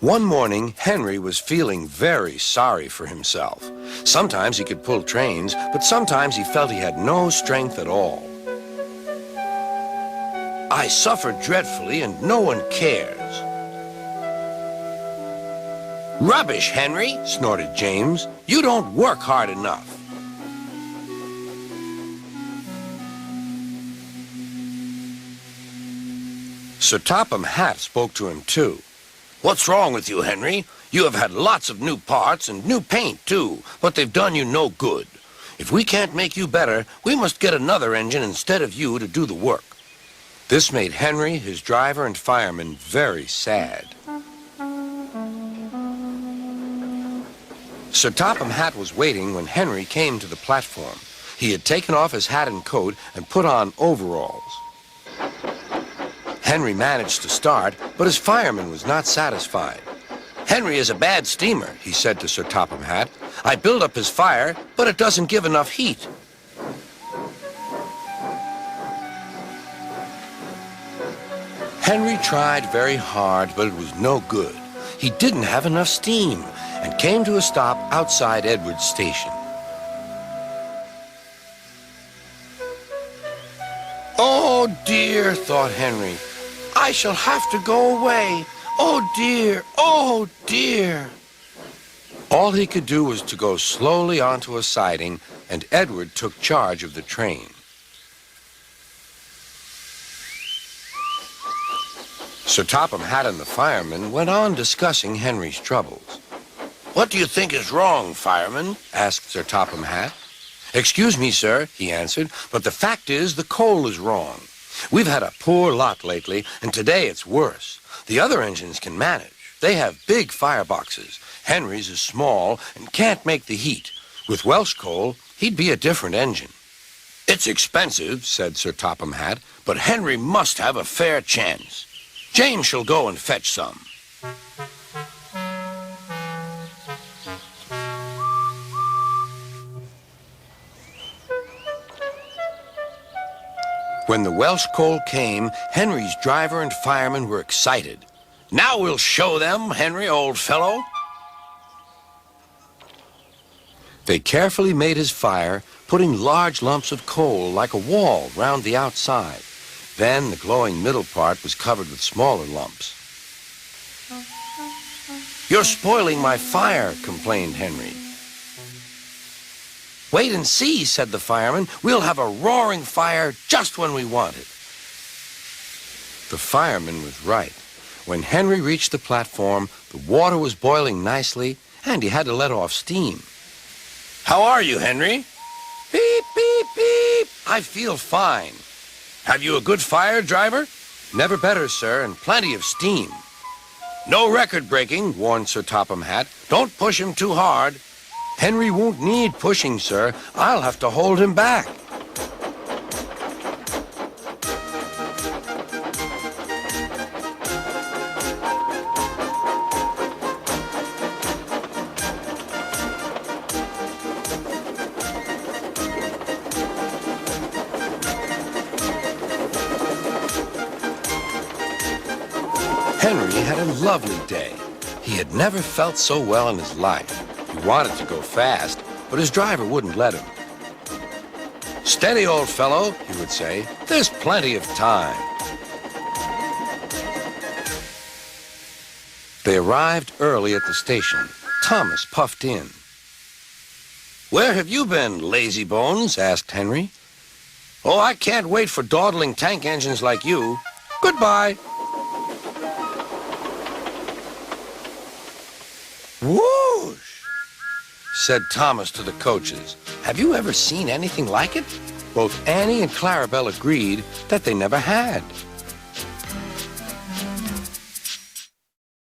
One morning, Henry was feeling very sorry for himself. Sometimes he could pull trains, but sometimes he felt he had no strength at all. I suffered dreadfully and no one cares. Rubbish, Henry, snorted James. You don't work hard enough. Sir Topham Hatt spoke to him too. What's wrong with you, Henry? You have had lots of new parts and new paint too, but they've done you no good. If we can't make you better, we must get another engine instead of you to do the work. This made Henry, his driver, and fireman very sad. Sir Topham Hatt was waiting when Henry came to the platform. He had taken off his hat and coat and put on overalls. Henry managed to start, but his fireman was not satisfied. Henry is a bad steamer, he said to Sir Topham Hatt. I build up his fire, but it doesn't give enough heat. Henry tried very hard, but it was no good. He didn't have enough steam and came to a stop outside Edward's station. Oh dear, thought Henry. I shall have to go away. Oh dear, oh dear. All he could do was to go slowly onto a siding, and Edward took charge of the train. Sir Topham Hatt and the fireman went on discussing Henry's troubles. What do you think is wrong, fireman? Asked Sir Topham Hatt. Excuse me, sir, he answered, but the fact is the coal is wrong. We've had a poor lot lately, and today it's worse. The other engines can manage. They have big fireboxes. Henry's is small and can't make the heat. With Welsh coal, he'd be a different engine. It's expensive, said Sir Topham Hatt, but Henry must have a fair chance. James shall go and fetch some. When the Welsh coal came, Henry's driver and fireman were excited. Now we'll show them, Henry, old fellow. They carefully made his fire, putting large lumps of coal like a wall round the outside. Then the glowing middle part was covered with smaller lumps. You're spoiling my fire, complained Henry. Wait and see, said the fireman. We'll have a roaring fire just when we want it. The fireman was right. When Henry reached the platform, the water was boiling nicely, and he had to let off steam. How are you, Henry? Beep, beep, beep. I feel fine. Have you a good fire, driver? Never better, sir, and plenty of steam. No record breaking, warned Sir Topham Hatt. Don't push him too hard. Henry won't need pushing, sir. I'll have to hold him back. Henry had a lovely day. He had never felt so well in his life. He wanted to go fast, but his driver wouldn't let him. Steady, old fellow, he would say. There's plenty of time. They arrived early at the station. Thomas puffed in. Where have you been, lazy bones? Asked Henry. Oh, I can't wait for dawdling tank engines like you. Goodbye. Whoosh, said Thomas to the coaches. Have you ever seen anything like it? Both Annie and Clarabelle agreed that they never had.